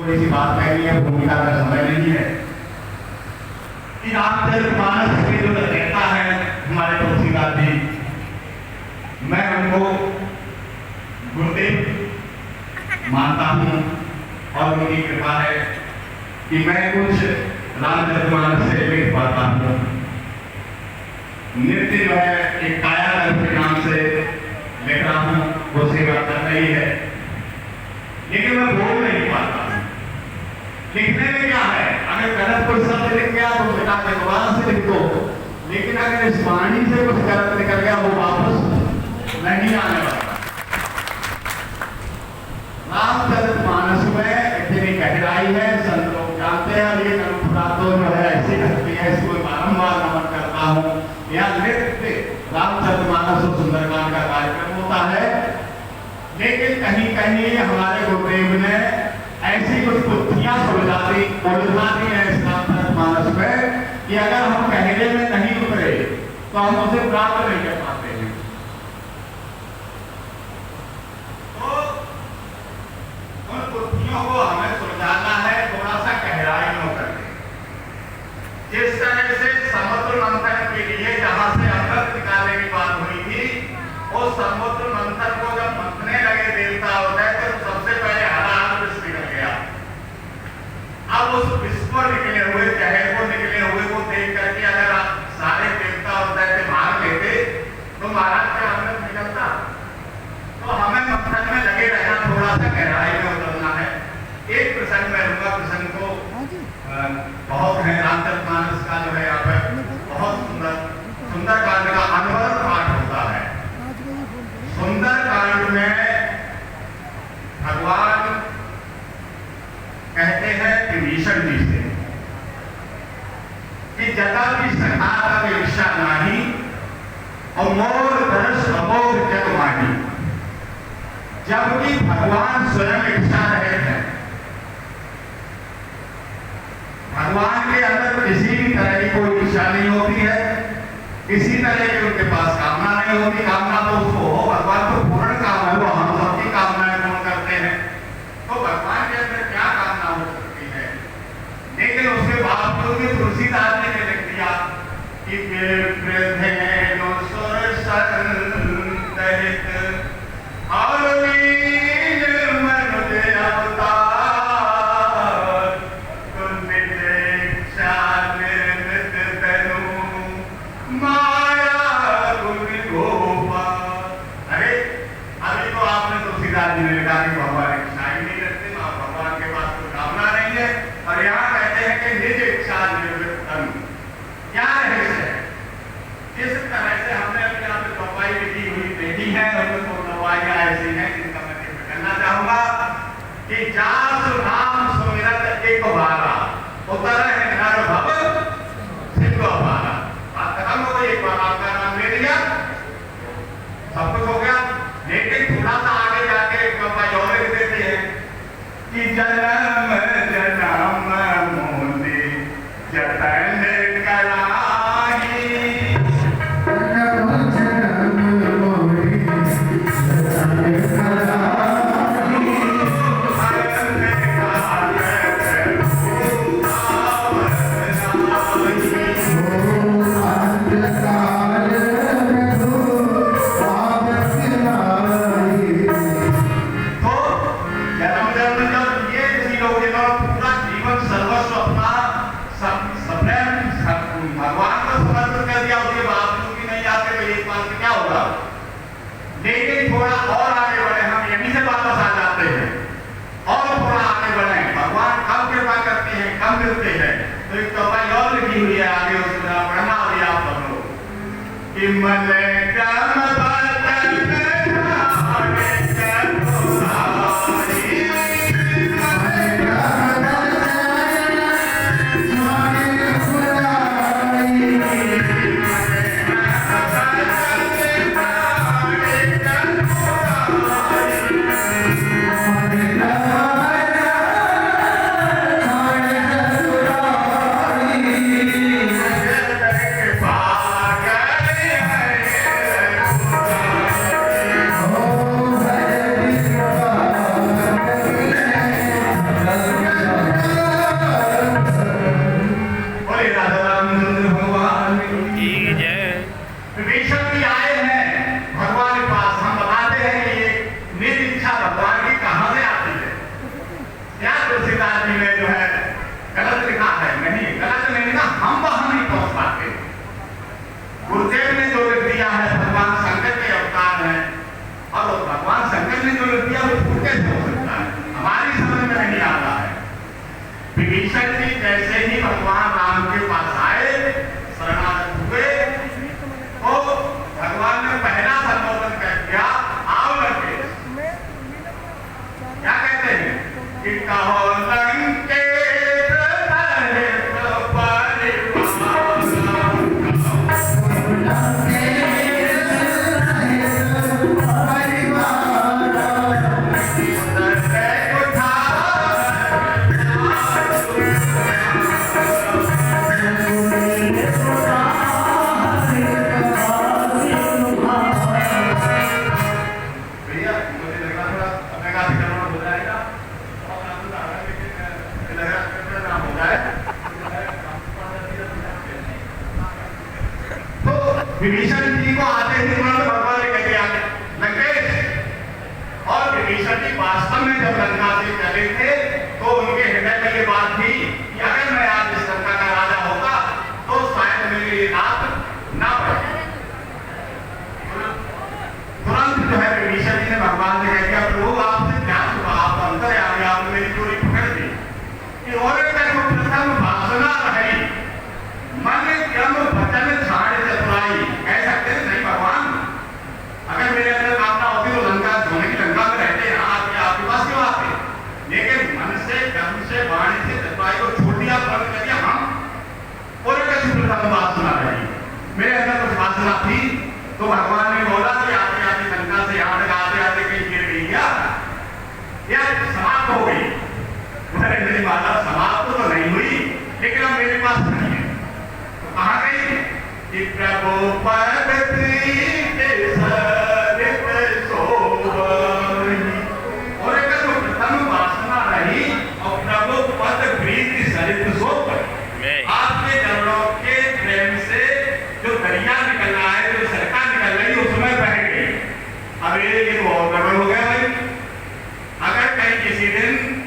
थोड़ी सी बात कहनी है, भूमिका का समय नहीं है कि रामचरितमानस में जो रहता है हमारे तुलसीदास जी, मैं उनको गुरुदेव मानता हूँ और उनकी कृपा है कि मैं कुछ रामचरितमानस से लिख पाता हूँ। नृत्य जो है एक कायाकल्प के नाम से लिख रहा हूँ, वो सेवा कर रही है, लेकिन मैं बोल नहीं पाता। लिखने में क्या है, अगर गलत कोई शब्द लिख गया तो बेटा के दोबारा से लिख दो, लेकिन अगर इस वाणी से कुछ गलत निकल गया वो वापस नहीं आने वाला। रामचरितमानस में इतनी गहराई है, संत लोग जानते हैं, और ये अनुपुरा तो जो है ऐसी लगती है, इसको बारंबार नमन करता हूँ। यह नृत्य रामचरितमानस और सुंदरकांड का कार्यक्रम होता है, लेकिन कहीं कहीं हमारे गुरुदेव ने ऐसी कुछ बुद्धियां उलझा दी है इस रामचरितमानस में कि अगर हम कहने में नहीं उतरे तो हम उसे प्राप्त नहीं कर पाते हैं। तो उन बुद्धियों को हमें सुलझाना है थोड़ा सा गहराई में उतरने। जिस तरह से समुद्र मंथन के लिए जहां से अमृत निकालने की बात हुई थी, उस समुद्र मंथन को जब मंथने लगे देवता होता है तो सबसे पहले हरा विष निकल गया। अब उस विष को निकले हुए, जहर को निकले हुए को देख करके अगर आप सारे देवता होता है मार लेते तो महाराज का अमृत निकलता। तो हमें मंथन में लगे रहना, थोड़ा सा गहराई में उतरना है। एक प्रसंग में लूंगा, प्रसंग को बहुत है, रामचरितमानस का जो है यहाँ पर बहुत सुंदरकांड का अनवर पाठ होता है। सुंदरकांड में भगवान कहते हैं विभीषण जी से कि जगह की सखा तब इच्छा नाही और मोर दर्श अमोघ जग माही। जबकि भगवान स्वयं इच्छा रहे हैं, भगवान के अंदर किसी भी तरह की कोई इच्छा नहीं होती है, किसी तरह की उनके पास कामना नहीं होती। कामना तो उसको हो, भगवान तो पूर्ण काम है, वो हम सबकी कामनाएं पूर्ण करते हैं। तो भगवान के अंदर क्या कामना हो सकती है, लेकिन उसके बावजूद भी तुलसीदास ने लिख दिया कि सब कुछ हो गया। लेकिन थोड़ा सा आगे जाके कपाई और लिख देते हैं कि जन्म जन्म मोदी जतन कराही, जन्म जन्म मोदी जतन कराही, लेकिन थोड़ा और आगे बढ़े, हम यहीं से वापस आ जाते हैं और थोड़ा आगे बढ़े। भगवान कब कृपा करते हैं, कब मिलते हैं, तो एक चौपाई और लिखी हुई है आगे, उसमें पढ़ना और आप सब लोग कि मन कि कहो लंकेश सहित विभीषण जी को आते ही तुरंत भगवान ने कह दिया लंकेश। और विभीषण जी वास्तव में जब लंका से चले थे तो उनके हृदय में ये बात थी कि अगर मैं आज इस लंका का राजा होता तो शायद मेरी ये रात ना पड़े। तुरंत जो है विभीषण जी ने भगवान से कह दिया प्रभु आपसे क्या छुपा, आप अंतर आ गया, आपने मेरी चोरी पकड़ दी कि और प्रथम वासना रही मन क्रम वचन छाड़ चतुराई। कह सकते हैं नहीं भगवान, अगर मेरे अंदर कामना होती तो लंका सोने की लंका में रहते, यहाँ आके आपके पास क्यों आते। लेकिन मन से कर्म से वाणी से चतुराई को छोड़ दिया, बंद कर दिया। हम और प्रथम वासना रही, मेरे अंदर कुछ वासना थी तो भगवान ने बोला कि आते आते लंका से यहाँ तक आते आते कहीं गिर गई क्या, या समाप्त हो गई। मेरी माता समाप्त तो नहीं हुई लेकिन अब मेरे पास नहीं है। कहाँ गई कि प्रभु पद प्रीति सरित सोवई। और एक तो प्रथम वासना रही और प्रभु पद प्रीति सरित सोवई। आपके चरणों के प्रेम से जो दरिया निकल रहा है, जो सरकार निकल रही है उसमें बह गई। अब ये तो और गड़बड़ हो गया भाई। अगर कहीं किसी दिन